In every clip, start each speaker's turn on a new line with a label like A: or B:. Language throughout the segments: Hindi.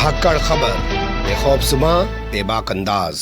A: धाकड़ खबर, बेखौफजुमा बेबाक अंदाज।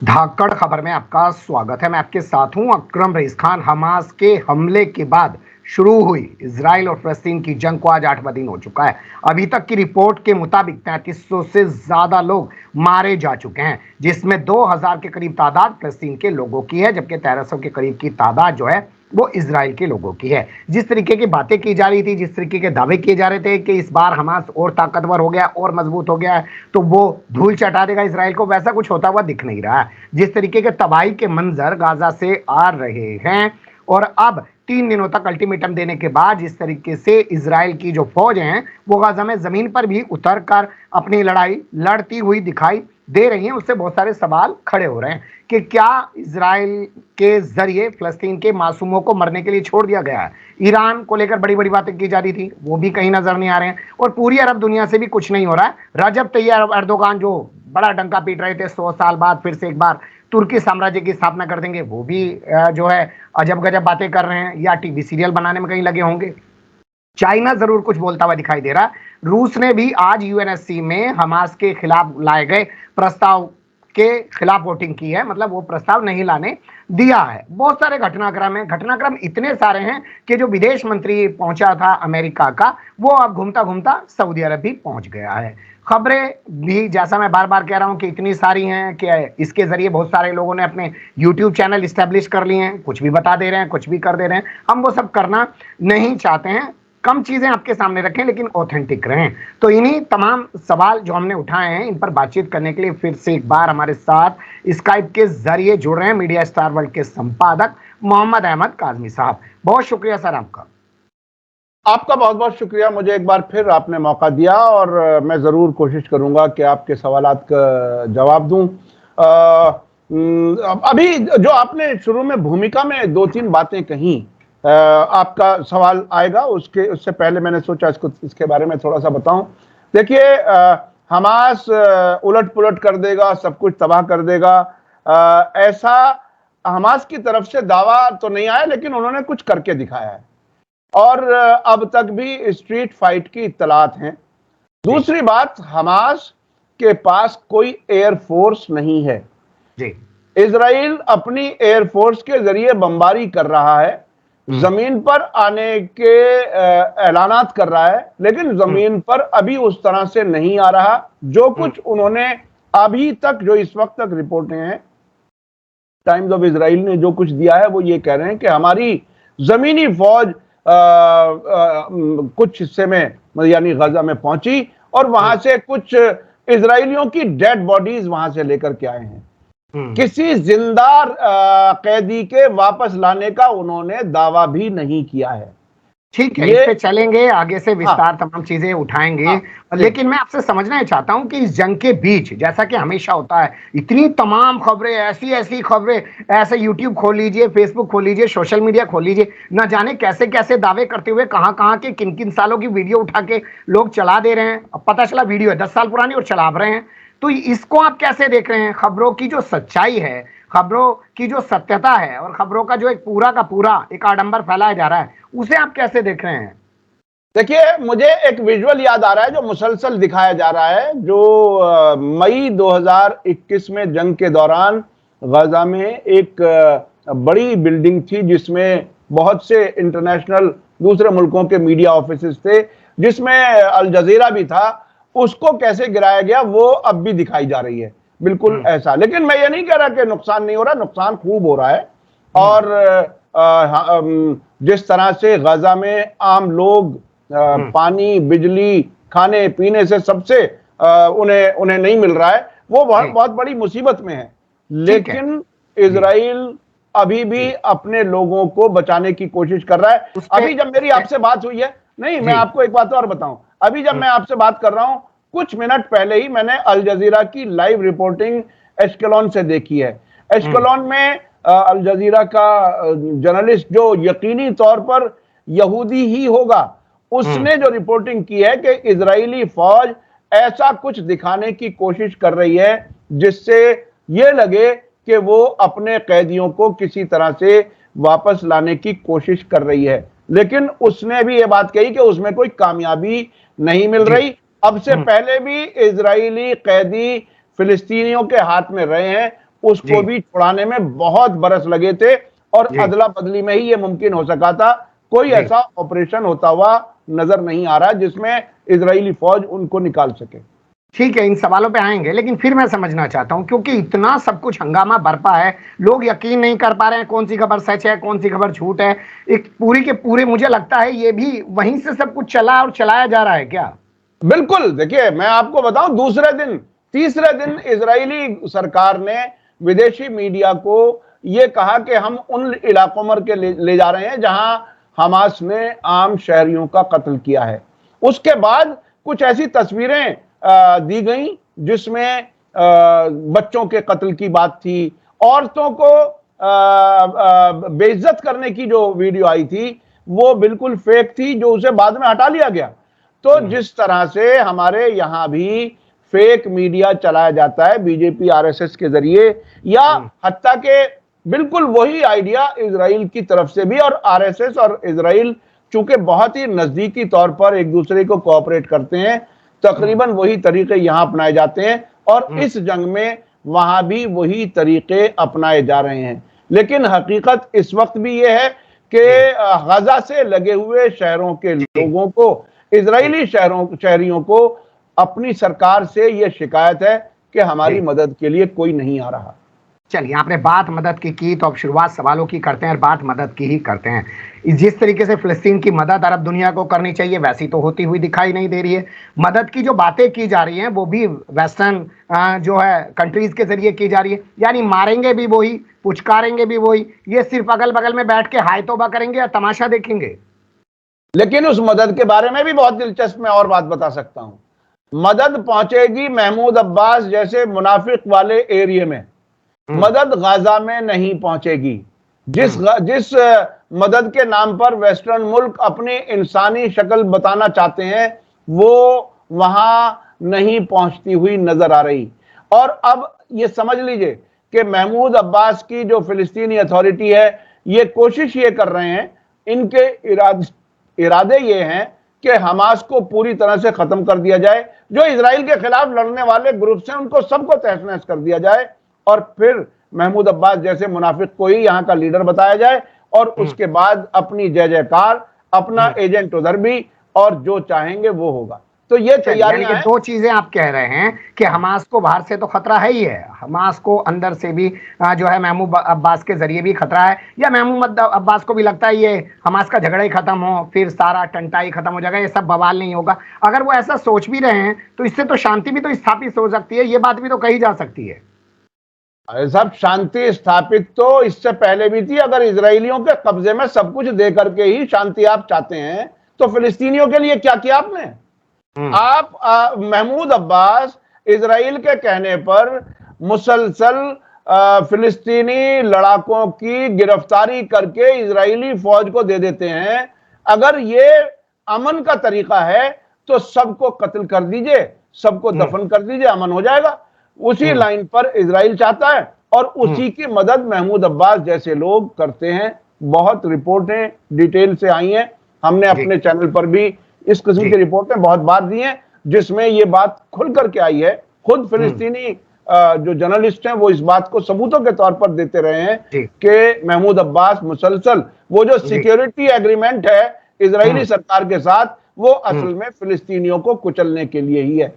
B: धाकड़ खबर में आपका स्वागत है। मैं आपके साथ हूं अकरम रईस खान। हमास के हमले के बाद शुरू हुई इजराइल और फलस्तीन की जंग को आज 8वां दिन हो चुका है। अभी तक की रिपोर्ट के मुताबिक 3300 से ज्यादा लोग मारे जा चुके हैं, जिसमें 2000 के करीब तादाद फलस्तीन के लोगों की है, जबकि 1300 के करीब की तादाद जो है वो इजराइल के लोगों की है। जिस तरीके की बातें की जा रही थी, जिस तरीके के दावे किए जा रहे थे कि इस बार हमास और ताकतवर हो गया और मजबूत हो गया है तो वो धूल चटा देगा इसराइल को, वैसा कुछ होता हुआ दिख नहीं रहा है। जिस तरीके के तबाही के मंजर गाजा से आ रहे हैं और अब 3 दिनों तक अल्टीमेटम देने के बाद जिस तरीके से इजराइल की जो फौज है वो गाजा में जमीन पर भी उतर कर अपनी लड़ाई लड़ती हुई दिखाई दे रही हैं, उससे बहुत सारे सवाल खड़े हो रहे हैं कि क्या इजराइल के जरिए फलस्तीन के मासूमों को मरने के लिए छोड़ दिया गया है। ईरान को लेकर बड़ी बड़ी बातें की जा रही थी, वो भी कहीं नजर नहीं आ रहे हैं और पूरी अरब दुनिया से भी कुछ नहीं हो रहा है। रजब तैयब एर्दोगान जो बड़ा डंका पीट रहे थे 100 साल बाद फिर से एक बार तुर्की साम्राज्य की स्थापना कर देंगे, वो भी जो है अजब गजब बातें कर रहे हैं या टीवी सीरियल बनाने में कहीं लगे होंगे। चाइना जरूर कुछ बोलता हुआ दिखाई दे रहा है। रूस ने भी आज यूएनएससी में हमास के खिलाफ लाए गए प्रस्ताव के खिलाफ वोटिंग की है, मतलब वो प्रस्ताव नहीं लाने दिया है। बहुत सारे घटनाक्रम हैं, घटनाक्रम इतने सारे हैं कि जो विदेश मंत्री पहुंचा था अमेरिका का, वो अब घूमता घूमता सऊदी अरब भी पहुंच गया है। खबरें भी जैसा मैं बार बार कह रहा हूं कि इतनी सारी हैं कि इसके जरिए बहुत सारे लोगों ने अपने यूट्यूब चैनल इस्टेब्लिश कर लिए हैं, कुछ भी बता दे रहे हैं, कुछ भी कर दे रहे हैं। हम वो सब करना नहीं चाहते हैं, कम चीजें आपके सामने रखें लेकिन ऑथेंटिक रहें। तो इन्हीं तमाम सवाल जो हमने उठाए हैं इन पर बातचीत करने के लिए फिर से एक बार हमारे साथ स्काइप के जरिए जुड़ रहे हैं मीडिया स्टार वर्ल्ड के संपादक मोहम्मद अहमद काजमी साहब। बहुत शुक्रिया सर आपका।
C: आपका बहुत बहुत शुक्रिया, मुझे एक बार फिर आपने मौका दिया और मैं ज़रूर कोशिश करूंगा कि आपके सवालात का जवाब दूं। अभी जो आपने शुरू में भूमिका में 2-3 बातें कहीं, आपका सवाल आएगा, उससे पहले मैंने सोचा इसके बारे में थोड़ा सा बताऊं। देखिए, हमास उलट पुलट कर देगा, सब कुछ तबाह कर देगा, ऐसा हमास की तरफ से दावा तो नहीं आया, लेकिन उन्होंने कुछ करके दिखाया है और अब तक भी स्ट्रीट फाइट की इत्तलात हैं। दूसरी बात, हमास के पास कोई एयरफोर्स नहीं है जी। इजराइल अपनी एयरफोर्स के जरिए बमबारी कर रहा है, जमीन पर आने के ऐलानात कर रहा है, लेकिन जमीन पर अभी उस तरह से नहीं आ रहा। जो कुछ उन्होंने अभी तक, जो इस वक्त तक रिपोर्टें हैं, टाइम्स ऑफ इजराइल ने जो कुछ दिया है वो ये कह रहे हैं कि हमारी जमीनी फौज कुछ हिस्से में यानी गजा में पहुंची और वहां से कुछ इजराइलियों की डेड बॉडीज वहां से लेकर के आए हैं। किसी जिंदा कैदी के वापस लाने का उन्होंने दावा भी नहीं किया है।
B: ठीक है, इस पे चलेंगे आगे से विस्तार, तमाम चीजें उठाएंगे। लेकिन मैं आपसे समझना चाहता हूं कि इस जंग के बीच, जैसा कि हमेशा होता है, इतनी तमाम खबरें, ऐसी खबरें, ऐसे यूट्यूब खोल लीजिए, फेसबुक खोल लीजिए, सोशल मीडिया खोल लीजिए, न जाने कैसे कैसे दावे करते हुए कहां के किन किन सालों की वीडियो उठा के लोग चला दे रहे हैं। अब पता चला वीडियो है 10 साल पुरानी और चला रहे हैं। तो इसको आप कैसे देख रहे हैं? खबरों की जो सच्चाई है, खबरों की जो सत्यता है और खबरों का जो एक पूरा का पूरा एक आडंबर फैलाया जा रहा है, उसे आप कैसे देख रहे हैं?
C: देखिए, मुझे एक विजुअल याद आ रहा है जो मुसलसल दिखाया जा रहा है, जो मई 2021 में जंग के दौरान गजा में एक बड़ी बिल्डिंग थी जिसमें बहुत से इंटरनेशनल दूसरे मुल्कों के मीडिया ऑफिसेस थे, जिसमें अल जजीरा भी था। उसको कैसे गिराया गया वो अब भी दिखाई जा रही है, बिल्कुल ऐसा। लेकिन मैं ये नहीं कह रहा कि नुकसान नहीं हो रहा, नुकसान खूब हो रहा है। और जिस तरह से गजा में आम लोग पानी, बिजली, खाने पीने से सबसे उन्हें नहीं मिल रहा है, वो बहुत बड़ी मुसीबत में है। लेकिन इजराइल अभी भी अपने लोगों को बचाने की कोशिश कर रहा है। अभी जब मेरी आपसे बात हुई है, नहीं, मैं आपको एक बात और बताऊं, अभी जब मैं आपसे बात कर रहा हूं, कुछ मिनट पहले ही मैंने अल जजीरा की लाइव रिपोर्टिंग एश्केलॉन से देखी है। एश्केलॉन में अल जजीरा का जर्नलिस्ट, जो यकीनी तौर पर यहूदी ही होगा, उसने जो रिपोर्टिंग की है कि इजरायली फौज ऐसा कुछ दिखाने की कोशिश कर रही है जिससे यह लगे कि वो अपने कैदियों को किसी तरह से वापस लाने की कोशिश कर रही है। लेकिन उसने भी ये बात कही कि उसमें कोई कामयाबी नहीं मिल रही। अब से पहले भी इजरायली कैदी फिलिस्तीनियों के हाथ में रहे हैं, उसको भी छुड़ाने में बहुत बरस लगे थे और अदला बदली में ही ये मुमकिन हो सका था। कोई ऐसा ऑपरेशन होता हुआ नजर नहीं आ रहा जिसमें इजरायली फौज उनको निकाल सके।
B: ठीक है, इन सवालों पे आएंगे, लेकिन फिर मैं समझना चाहता हूं, क्योंकि इतना सब कुछ हंगामा बरपा है, लोग यकीन नहीं कर पा रहे हैं कौन सी खबर सच है, कौन सी खबर झूठ है। एक पूरी के पूरे मुझे लगता है ये भी वहीं से सब कुछ चला और चलाया जा रहा है क्या?
C: बिल्कुल, देखिए मैं आपको बताऊं, दूसरे दिन तीसरे दिन इजरायली सरकार ने विदेशी मीडिया को यह कहा कि हम उन इलाकों में ले जा रहे हैं जहां हमास ने आम शहरियों का कत्ल किया है। उसके बाद कुछ ऐसी तस्वीरें दी गई जिसमें बच्चों के कत्ल की बात थी, औरतों को बेइज्जत करने की जो वीडियो आई थी वो बिल्कुल फेक थी, जो उसे बाद में हटा लिया गया। तो जिस तरह से हमारे यहां भी फेक मीडिया चलाया जाता है बीजेपी आरएसएस के जरिए, या हत्या के बिल्कुल वही आइडिया इजराइल की तरफ से भी, और आरएसएस और इजराइल चूंकि बहुत ही नजदीकी तौर पर एक दूसरे को कोऑपरेट करते हैं, तकरीबन वही तरीके यहां अपनाए जाते हैं और इस जंग में वहां भी वही तरीके अपनाए जा रहे हैं। लेकिन हकीकत इस वक्त भी यह है कि गजा से लगे हुए शहरों के लोगों को, इजरायली शहरियों को अपनी सरकार से यह शिकायत है कि हमारी मदद के लिए कोई नहीं आ रहा।
B: चलिए, आपने बात मदद की तो अब शुरुआत सवालों की करते हैं और बात मदद की ही करते हैं। जिस तरीके से फिलिस्तीन की मदद अरब दुनिया को करनी चाहिए वैसी तो होती हुई दिखाई नहीं दे रही है। मदद की जो बातें की जा रही हैं वो भी वेस्टर्न जो है कंट्रीज के जरिए की जा रही है, यानी मारेंगे भी वही, पुचकारेंगे भी वही, ये सिर्फ अगल बगल में बैठ के हाय तौबा करेंगे या तमाशा देखेंगे।
C: लेकिन उस मदद के बारे में भी बहुत दिलचस्प मैं और बात बता सकता हूं। मदद पहुंचेगी महमूद अब्बास जैसे मुनाफिक वाले एरिया में, मदद गाजा में नहीं पहुंचेगी। जिस मदद के नाम पर वेस्टर्न मुल्क अपनी इंसानी शक्ल बताना चाहते हैं वो वहां नहीं पहुंचती हुई नजर आ रही। और अब ये समझ लीजिए कि महमूद अब्बास की जो फिलिस्तीनी अथॉरिटी है ये कोशिश ये कर रहे हैं, इनके इरादे ये हैं कि हमास को पूरी तरह से खत्म कर दिया जाए, जो इजराइल के खिलाफ लड़ने वाले ग्रुप्स हैं उनको सबको तहस नहस कर दिया जाए और फिर महमूद अब्बास जैसे मुनाफिक को ही यहां का लीडर बताया जाए और उसके बाद अपनी जय जयकार, अपना एजेंट उधर भी, और जो चाहेंगे वो होगा। तो ये तैयारियां हैं।
B: दो चीजें आप कह रहे हैं कि हमास को बाहर से तो खतरा है ही है, हमास को अंदर से भी जो है महमूद अब्बास के जरिए भी खतरा है, या महमूद अब्बास को भी लगता है ये हमास का झगड़ा ही खत्म हो फिर सारा टंटा ही खत्म हो जाएगा, ये सब बवाल नहीं होगा। अगर वो ऐसा सोच भी रहे हैं तो इससे तो शांति भी तो स्थापित हो सकती है, ये बात भी तो कही जा सकती है।
C: सब शांति स्थापित तो इससे पहले भी थी। अगर इजरायलियों के कब्जे में सब कुछ दे करके ही शांति आप चाहते हैं तो फिलिस्तीनियों के लिए क्या किया आपने? आप महमूद अब्बास इजराइल के कहने पर मुसलसल फिलिस्तीनी लड़ाकों की गिरफ्तारी करके इजरायली फौज को दे देते हैं। अगर ये अमन का तरीका है तो सबको कत्ल कर दीजिए, सबको दफन कर दीजिए, अमन हो जाएगा। उसी लाइन पर इजराइल चाहता है और उसी की मदद महमूद अब्बास जैसे लोग करते हैं। बहुत रिपोर्टें डिटेल से आई हैं, हमने अपने चैनल पर भी इस किस्म की रिपोर्टें बहुत बार दी हैं जिसमें ये बात खुल करके आई है। खुद फिलिस्तीनी जो जर्नलिस्ट हैं वो इस बात को सबूतों के तौर पर देते रहे हैं कि महमूद अब्बास मुसलसल वो जो सिक्योरिटी एग्रीमेंट है इजरायली सरकार के साथ वो असल में फिलिस्तीनियों को कुचलने के लिए ही है।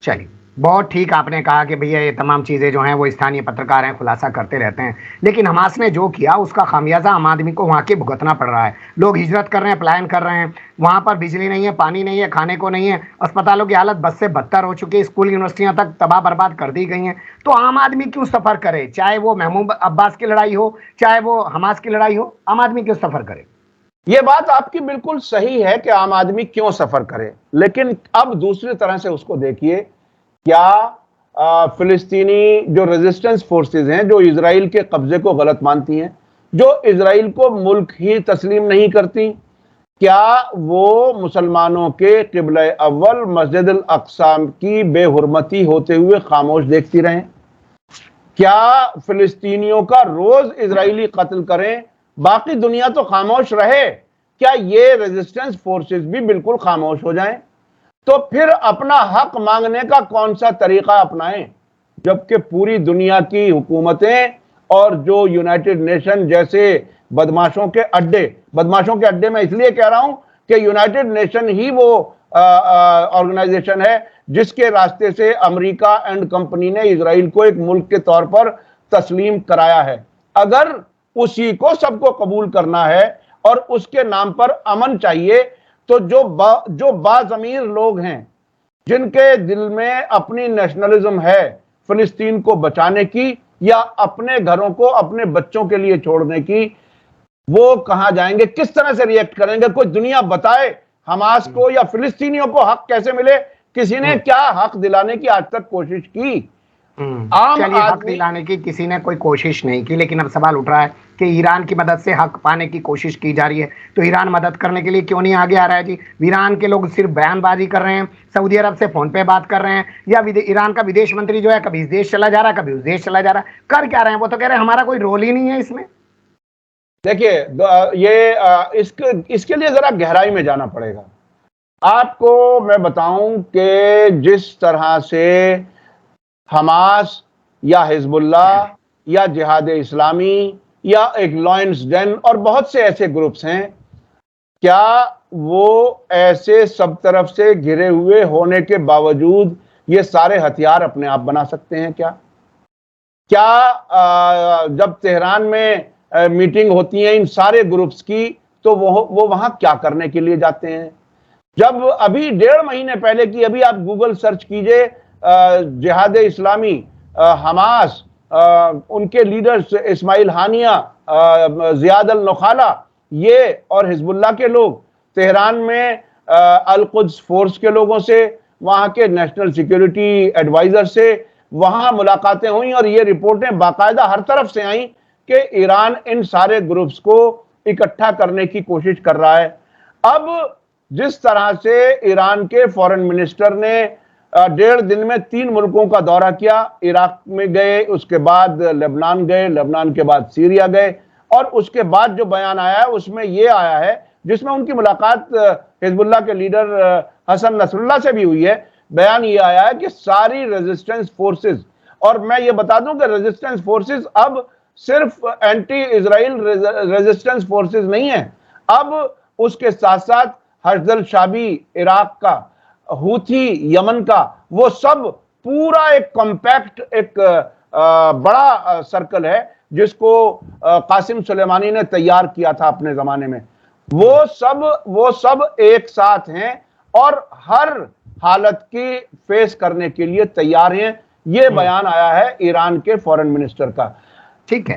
B: चलिए, बहुत ठीक आपने कहा कि भैया ये तमाम चीज़ें जो हैं वो स्थानीय पत्रकार हैं खुलासा करते रहते हैं, लेकिन हमास ने जो किया उसका खामियाजा आम आदमी को वहाँ के भुगतना पड़ रहा है। लोग हिजरत कर रहे हैं, पलायन कर रहे हैं, वहाँ पर बिजली नहीं है, पानी नहीं है, खाने को नहीं है, अस्पतालों की हालत बद से बदतर हो चुकी है, स्कूल यूनिवर्सिटियाँ तक तबाह बर्बाद कर दी गई हैं। तो आम आदमी क्यों सफ़र करे? चाहे वो महमूद अब्बास की लड़ाई हो, चाहे वो हमास की लड़ाई हो, आम आदमी क्यों सफ़र करे?
C: ये बात आपकी बिल्कुल सही है कि आम आदमी क्यों सफ़र करे, लेकिन अब दूसरी तरह से उसको देखिए। क्या फिलिस्तीनी जो रेजिस्टेंस फोर्सेस हैं, जो इजराइल के कब्जे को गलत मानती हैं, जो इजराइल को मुल्क ही तस्लीम नहीं करती, क्या वो मुसलमानों के किबला अव्वल मस्जिद अल अक्सा की बेहुरमती होते हुए खामोश देखती रहें? क्या फिलिस्तीनियों का रोज इजरायली कत्ल करें, बाकी दुनिया तो खामोश रहे? क्या ये रेजिस्टेंस फोर्सेस भी बिल्कुल खामोश हो जाएं? तो फिर अपना हक मांगने का कौन सा तरीका अपनाएं, जबकि पूरी दुनिया की हुकूमतें और जो यूनाइटेड नेशन जैसे बदमाशों के अड्डे मैं इसलिए कह रहा हूं कि यूनाइटेड नेशन ही वो ऑर्गेनाइजेशन है जिसके रास्ते से अमेरिका एंड कंपनी ने इजराइल को एक मुल्क के तौर पर तस्लीम कराया है। अगर उसी को सबको कबूल करना है और उसके नाम पर अमन चाहिए, तो जो बाज़मीर लोग हैं जिनके दिल में अपनी नेशनलिज्म है फिलिस्तीन को बचाने की या अपने घरों को अपने बच्चों के लिए छोड़ने की, वो कहां जाएंगे, किस तरह से रिएक्ट करेंगे? कोई दुनिया बताए हमास को या फिलिस्तीनियों को हक कैसे मिले? किसी ने क्या हक दिलाने की आज तक कोशिश की? आम
B: चलिए, हक
C: आदमी
B: दिलाने की किसी ने कोई कोशिश नहीं की, लेकिन अब सवाल उठ रहा है कि ईरान की मदद से हक पाने की कोशिश की जा रही है, तो ईरान मदद करने के लिए क्यों नहीं आगे आ रहा है जी? ईरान के लोग सिर्फ बयानबाजी कर रहे हैं, सऊदी अरब से फोन पे बात कर रहे हैं, या ईरान का विदेश मंत्री जो है कभी इस देश चला जा रहा है, कभी उस देश चला जा रहा है, कर क्या रहे हैं? वो तो कह रहे हैं हमारा कोई रोल ही नहीं है इसमें।
C: देखिए, ये इसके लिए जरा गहराई में जाना पड़ेगा। आपको मैं बताऊं कि जिस तरह से हमास या हिजबुल्लाह या जिहाद इस्लामी या एक लॉयंस डेन और बहुत से ऐसे ग्रुप्स हैं, क्या वो ऐसे सब तरफ से घिरे हुए होने के बावजूद ये सारे हथियार अपने आप बना सकते हैं? क्या जब तेहरान में मीटिंग होती है इन सारे ग्रुप्स की, तो वो वहां क्या करने के लिए जाते हैं? जब अभी 1.5 महीने पहले की, अभी आप गूगल सर्च कीजिए, जिहाद इस्लामी, हमास, उनके लीडर्स इस्माइल हानिया, जियाद अल नखाला, ये और हिजबुल्लाह के लोग तेहरान में अल कुद्स फोर्स के लोगों से, वहां के नेशनल सिक्योरिटी एडवाइजर से वहां मुलाकातें हुई और ये रिपोर्टें बाकायदा हर तरफ से आई कि ईरान इन सारे ग्रुप्स को इकट्ठा करने की कोशिश कर रहा है। अब जिस तरह से ईरान के फॉरेन मिनिस्टर ने 1.5 दिन में 3 मुल्कों का दौरा किया, इराक में गए, उसके बाद लेबनान गए, लेबनान के बाद सीरिया गए, और उसके बाद जो बयान आया है उसमें यह आया है, जिसमें उनकी मुलाकात हिजबुल्लाह के लीडर हसन नसरुल्लाह से भी हुई है, बयान ये आया है कि सारी रेजिस्टेंस फोर्सेस, और मैं ये बता दूं कि रेजिस्टेंस फोर्सेस अब सिर्फ एंटी इजराइल रेजिस्टेंस फोर्सेस नहीं है, अब उसके साथ साथ हर्जल शाबी इराक का, हूथी यमन का, वो सब पूरा एक कॉम्पैक्ट, एक बड़ा सर्कल है जिसको कासिम सुलेमानी ने तैयार किया था अपने जमाने में। वो सब एक साथ हैं और हर हालत की फेस करने के लिए तैयार हैं। ये बयान आया है ईरान के फॉरेन मिनिस्टर का।
B: ठीक है,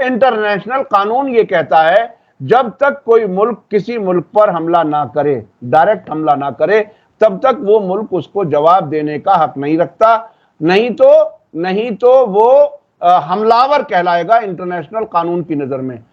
C: इंटरनेशनल कानून ये कहता है जब तक कोई मुल्क किसी मुल्क पर हमला ना करे, डायरेक्ट हमला ना करे, तब तक वो मुल्क उसको जवाब देने का हक नहीं रखता, नहीं तो वो हमलावर कहलाएगा इंटरनेशनल कानून की नजर में।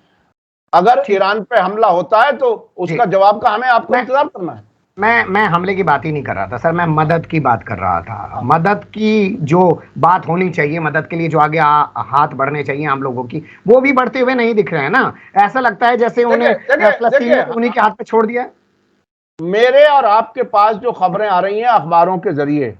C: अगर ईरान पे हमला होता है तो उसका जवाब का हमें आपको इंतजार करना है।
B: मैं हमले की बात ही नहीं कर रहा था सर, मैं मदद की बात कर रहा था। मदद की जो बात होनी चाहिए, मदद के लिए जो आगे हाथ बढ़ने चाहिए आम लोगों की, वो भी बढ़ते हुए नहीं दिख रहे हैं ना। ऐसा लगता है जैसे उन्हें फलस्तीन उन्हीं के हाथ पे छोड़ दिया है।
C: मेरे और आपके पास जो खबरें आ रही हैं अखबारों के जरिए,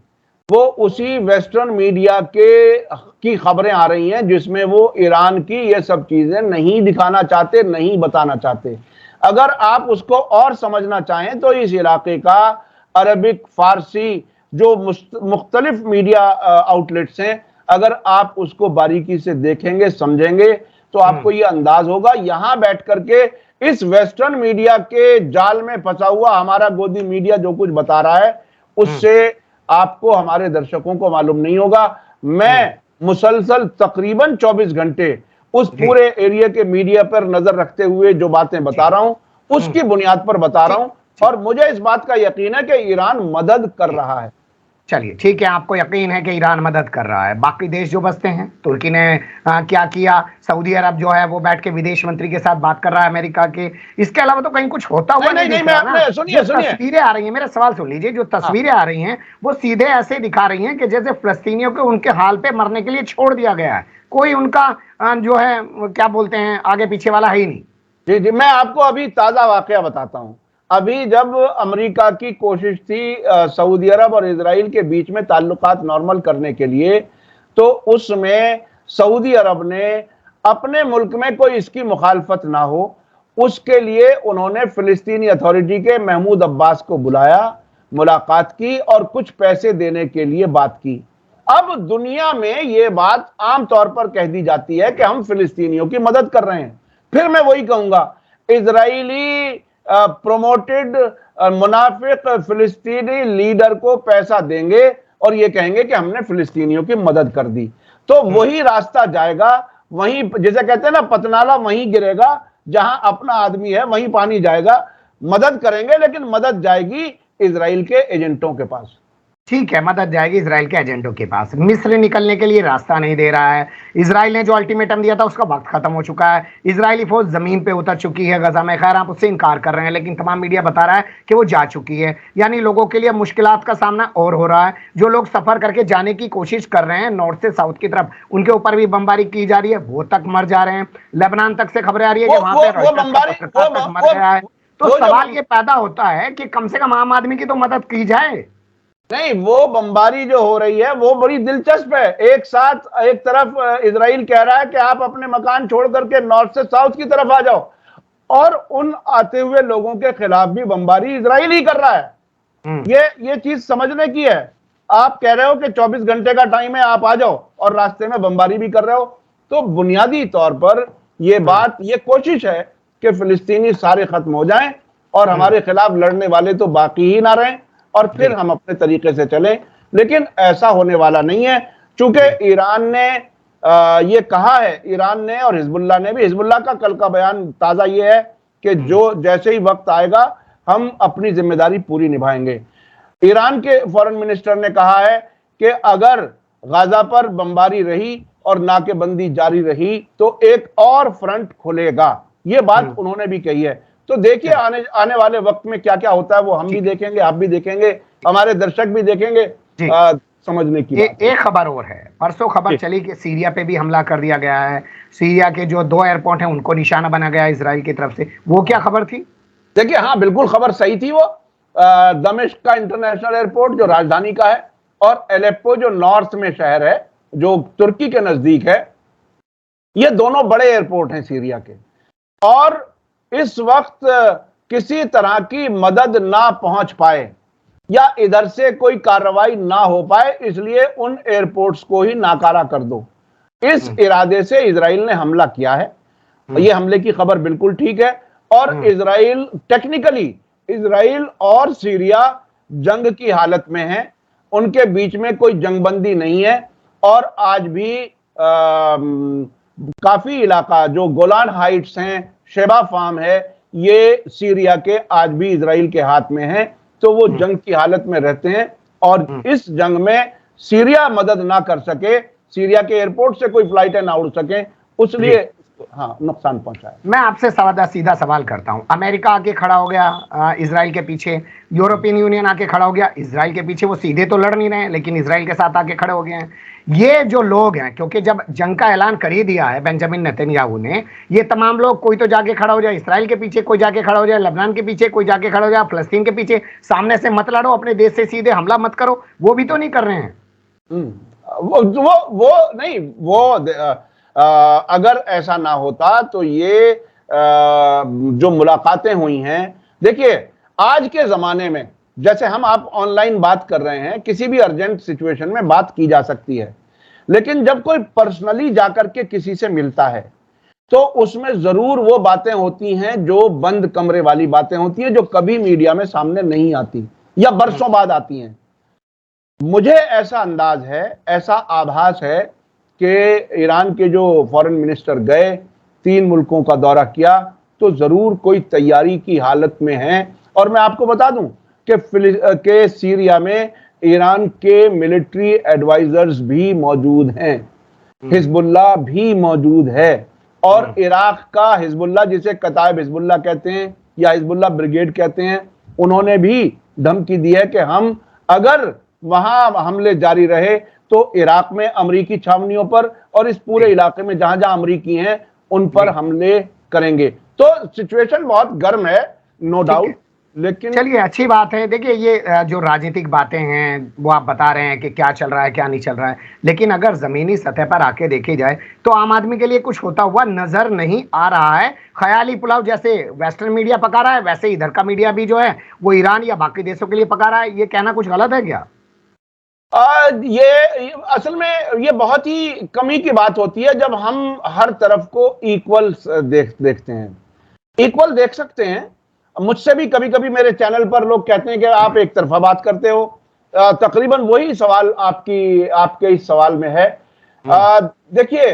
C: वो उसी वेस्टर्न मीडिया की खबरें आ रही हैं जिसमें वो ईरान की ये सब चीजें नहीं दिखाना चाहते, नहीं बताना चाहते। अगर आप उसको और समझना चाहें तो इस इलाके का अरबिक, फारसी जो मुख्तलिफ मीडिया आउटलेट्स हैं, अगर आप उसको बारीकी से देखेंगे, समझेंगे, तो आपको ये अंदाज होगा। यहां बैठ करके इस वेस्टर्न मीडिया के जाल में फंसा हुआ हमारा गोदी मीडिया जो कुछ बता रहा है, उससे आपको, हमारे दर्शकों को मालूम नहीं होगा। मैं मुसलसल तकरीबन 24 घंटे उस पूरे एरिया के मीडिया पर नजर रखते हुए जो बातें बता रहा हूं, उसकी बुनियाद पर बता रहा हूं, और मुझे इस बात का यकीन है कि ईरान मदद कर रहा है।
B: चलिए ठीक है, आपको यकीन है कि ईरान मदद कर रहा है। बाकी देश जो बसते हैं, तुर्की ने क्या किया, सऊदी अरब जो है वो बैठ के विदेश मंत्री के साथ बात कर रहा है अमेरिका के, इसके अलावा तो कहीं कुछ होता हुआ नहीं दिख रहा।
C: सुनिए,
B: तस्वीरें आ रही हैं, मेरा सवाल सुन लीजिए, जो तस्वीरें आ रही हैं वो सीधे ऐसे दिखा रही हैं कि जैसे फलस्तीनियों को उनके हाल पे मरने के लिए छोड़ दिया गया है, कोई उनका जो है क्या बोलते हैं आगे पीछे वाला है ही नहीं।
C: जी, मैं आपको अभी ताजा वाकया बताता हूं। अभी जब अमेरिका की कोशिश थी सऊदी अरब और इजराइल के बीच में ताल्लुकात नॉर्मल करने के लिए, तो उसमें सऊदी अरब ने अपने मुल्क में कोई इसकी मुखालफत ना हो, उसके लिए उन्होंने फिलिस्तीनी अथॉरिटी के महमूद अब्बास को बुलाया, मुलाकात की और कुछ पैसे देने के लिए बात की। अब दुनिया में यह बात आमतौर पर कह दी जाती है कि हम फिलिस्तीनियों की मदद कर रहे हैं। फिर मैं वही कहूंगा, इजरायली प्रोमोटेड मुनाफिक फिलिस्तीनी लीडर को पैसा देंगे और ये कहेंगे कि हमने फिलिस्तीनियों की मदद कर दी, तो वही रास्ता जाएगा, वहीं जैसे कहते हैं ना, पतनाला वहीं गिरेगा जहां अपना आदमी है, वहीं पानी जाएगा। मदद करेंगे लेकिन मदद जाएगी इजराइल के एजेंटों के पास।
B: ठीक है, मदद जाएगी इसराइल के एजेंटों के पास। मिस्र निकलने के लिए रास्ता नहीं दे रहा है। इसराइल ने जो अल्टीमेटम दिया था उसका वक्त खत्म हो चुका है। इजरायली फौज जमीन पे उतर चुकी है गजा में। खैर, आप उससे इनकार कर रहे हैं, लेकिन तमाम मीडिया बता रहा है कि वो जा चुकी है। यानी लोगों के लिए मुश्किलात का सामना और हो रहा है। जो लोग सफर करके जाने की कोशिश कर रहे हैं नॉर्थ से साउथ की तरफ, उनके ऊपर भी बमबारी की जा रही है, वो तक मर जा रहे हैं। लेबनान तक से खबरें आ रही है कि वहां पे मर गया है। तो सवाल ये पैदा होता है कि कम से कम आम आदमी की तो मदद की जाए।
C: नहीं, वो बमबारी जो हो रही है वो बड़ी दिलचस्प है। एक साथ एक तरफ इजराइल कह रहा है कि आप अपने मकान छोड़ करके नॉर्थ से साउथ की तरफ आ जाओ, और उन आते हुए लोगों के खिलाफ भी बमबारी इजराइल ही कर रहा है। ये चीज समझने की है। आप कह रहे हो कि 24 घंटे का टाइम है, आप आ जाओ, और रास्ते में बमबारी भी कर रहे हो। तो बुनियादी तौर पर ये बात, ये कोशिश है कि फिलिस्तीनी सारे खत्म हो जाएं और हमारे खिलाफ लड़ने वाले तो बाकी ही ना रहें, और फिर हम अपने तरीके से चलें। लेकिन ऐसा होने वाला नहीं है, चूंकि ईरान ने ये कहा है, ईरान ने और हिजबुल्लाह ने भी। हिजबुल्लाह का कल का बयान ताजा ये है कि जो जैसे ही वक्त आएगा हम अपनी जिम्मेदारी पूरी निभाएंगे। ईरान के फॉरेन मिनिस्टर ने कहा है कि अगर गाजा पर बमबारी रही और नाकेबंदी जारी रही तो एक और फ्रंट खुलेगा। ये बात उन्होंने भी कही है। तो देखिए आने वाले वक्त में क्या क्या होता है, वो हम भी देखेंगे, आप भी देखेंगे, हमारे दर्शक भी देखेंगे। समझने की
B: एक खबर और है। परसों खबर चली कि सीरिया पे भी हमला कर दिया गया है। सीरिया के जो 2 एयरपोर्ट हैं उनको निशाना बना गया इजराइल की तरफ से। वो क्या खबर थी?
C: देखिए, हाँ, बिल्कुल खबर सही थी। वो दमिश्क का इंटरनेशनल एयरपोर्ट जो राजधानी का है, और एलेप्पो जो नॉर्थ में शहर है, जो तुर्की के नजदीक है, ये दोनों बड़े एयरपोर्ट हैं सीरिया के। और इस वक्त किसी तरह की मदद ना पहुंच पाए या इधर से कोई कार्रवाई ना हो पाए, इसलिए उन एयरपोर्ट्स को ही नाकारा कर दो, इस इरादे से इजराइल ने हमला किया है। ये हमले की खबर बिल्कुल ठीक है। और इजराइल टेक्निकली, इजराइल और सीरिया जंग की हालत में है, उनके बीच में कोई जंगबंदी नहीं है। और आज भी काफी इलाका जो गोलान हाइट्स हैं, शेबा फार्म है, ये सीरिया के आज भी इजराइल के हाथ में है। तो वो जंग की हालत में रहते हैं, और इस जंग में सीरिया मदद ना कर सके, सीरिया के एयरपोर्ट से कोई फ्लाइटें ना उड़ सके, उसलिए हाँ नुकसान पहुंचा है।
B: मैं आपसे सीधा सवाल करता हूं। अमेरिका आके खड़ा हो गया इजराइल के पीछे, यूरोपियन यूनियन आके खड़ा हो गया इजराइल के पीछे। वो सीधे तो लड़ नहीं रहे, लेकिन इजराइल के साथ आके खड़े हो गए हैं। ये जो लोग हैं, क्योंकि जब जंग का ऐलान कर ही दिया है बेंजामिन नेतन्याहू ने, ये तमाम लोग, कोई तो जाके खड़ा हो जाए इजराइल के पीछे, कोई जाके खड़ा हो जाए लेबनान के पीछे, कोई जाके खड़ा हो जाए फलस्तीन के पीछे। सामने से मत लड़ो, अपने देश से सीधे हमला मत करो, वो भी तो नहीं कर रहे हैं।
C: वो नहीं, वो अगर ऐसा ना होता तो ये जो मुलाकातें हुई हैं, देखिए आज के जमाने में जैसे हम आप ऑनलाइन बात कर रहे हैं, किसी भी अर्जेंट सिचुएशन में बात की जा सकती है, लेकिन जब कोई पर्सनली जाकर के किसी से मिलता है तो उसमें जरूर वो बातें होती हैं जो बंद कमरे वाली बातें होती हैं, जो कभी मीडिया में सामने नहीं आती या बरसों बाद आती हैं। मुझे ऐसा अंदाज है, ऐसा आभास है कि ईरान के जो फॉरेन मिनिस्टर गए, 3 मुल्कों का दौरा किया, तो जरूर कोई तैयारी की हालत में हैं। और मैं आपको बता दूं कि सीरिया में ईरान के मिलिट्री एडवाइजर्स भी मौजूद हैं, हिजबुल्लाह भी मौजूद है, और इराक का हिजबुल्लाह, जिसे कताइब हिजबुल्लाह कहते हैं या हिजबुल्लाह ब्रिगेड कहते हैं, उन्होंने भी धमकी दी है कि हम अगर वहां हमले जारी रहे तो इराक में अमरीकी छावनियों पर और इस पूरे इलाके में जहां जहां अमरीकी हैं उन पर हमले करेंगे। तो सिचुएशन बहुत गर्म है, नो डाउट, लेकिन
B: चलिए, अच्छी बात है। देखिए, ये जो राजनीतिक बातें हैं वो आप बता रहे हैं कि क्या चल रहा है क्या नहीं चल रहा है, लेकिन अगर जमीनी सतह पर आके देखी जाए तो आम आदमी के लिए कुछ होता हुआ नजर नहीं आ रहा है। ख्याली पुलाव जैसे वेस्टर्न मीडिया पका रहा है, वैसे इधर का मीडिया भी जो है वो ईरान या बाकी देशों के लिए पका रहा है। ये कहना कुछ गलत है क्या?
C: ये असल में ये बहुत ही कमी की बात होती है जब हम हर तरफ को इक्वल देखते हैं। इक्वल देख सकते हैं। मुझसे भी कभी कभी मेरे चैनल पर लोग कहते हैं कि आप एक तरफा बात करते हो। तकरीबन वही सवाल आपके इस सवाल में है। देखिए,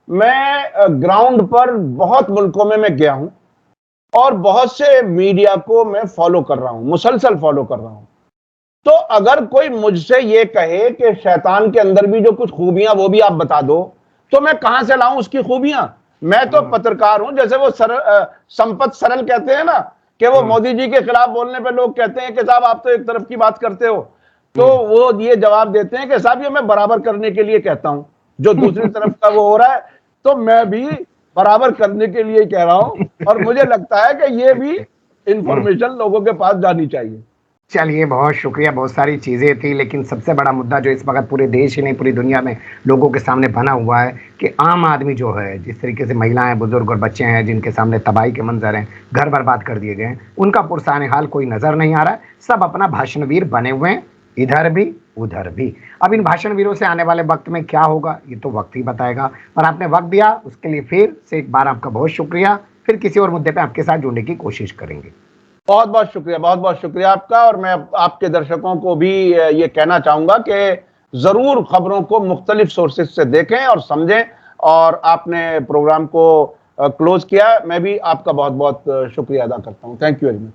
C: मैं ग्राउंड पर बहुत मुल्कों में मैं गया हूं और बहुत से मीडिया को मैं फॉलो कर रहा हूं, मुसलसल फॉलो कर रहा हूं। तो अगर कोई मुझसे ये कहे कि शैतान के अंदर भी जो कुछ खूबियां वो भी आप बता दो, तो मैं कहां से लाऊं उसकी खूबियां? मैं तो पत्रकार हूं। जैसे वो संपत सरल कहते हैं ना कि वो मोदी जी के खिलाफ बोलने पे लोग कहते हैं कि साहब आप तो एक तरफ की बात करते हो, तो वो ये जवाब देते हैं कि साहब ये मैं बराबर करने के लिए कहता हूं, जो दूसरी तरफ का वो हो रहा है तो मैं भी बराबर करने के लिए कह रहा हूं। और मुझे लगता है कि ये भी इंफॉर्मेशन लोगों के पास जानी चाहिए।
B: चलिए, बहुत शुक्रिया। बहुत सारी चीज़ें थी, लेकिन सबसे बड़ा मुद्दा जो इस वक्त पूरे देश ही नहीं पूरी दुनिया में लोगों के सामने बना हुआ है कि आम आदमी जो है, जिस तरीके से महिलाएं, बुजुर्ग और बच्चे हैं जिनके सामने तबाही के मंजर हैं, घर बर्बाद कर दिए गए हैं, उनका पुरसाने हाल कोई नज़र नहीं आ रहा है। सब अपना भाषणवीर बने हुए हैं, इधर भी उधर भी। अब इन भाषणवीरों से आने वाले वक्त में क्या होगा ये तो वक्त ही बताएगा। पर आपने वक्त दिया उसके लिए फिर से एक बार आपका बहुत शुक्रिया। फिर किसी और मुद्दे पर आपके साथ जुड़ने की कोशिश करेंगे।
C: बहुत बहुत शुक्रिया आपका। और मैं आपके दर्शकों को भी ये कहना चाहूंगा कि जरूर खबरों को मुख्तलिफ सोर्सेज से देखें और समझें। और आपने प्रोग्राम को क्लोज किया, मैं भी आपका बहुत बहुत शुक्रिया अदा करता हूं। Thank you very much.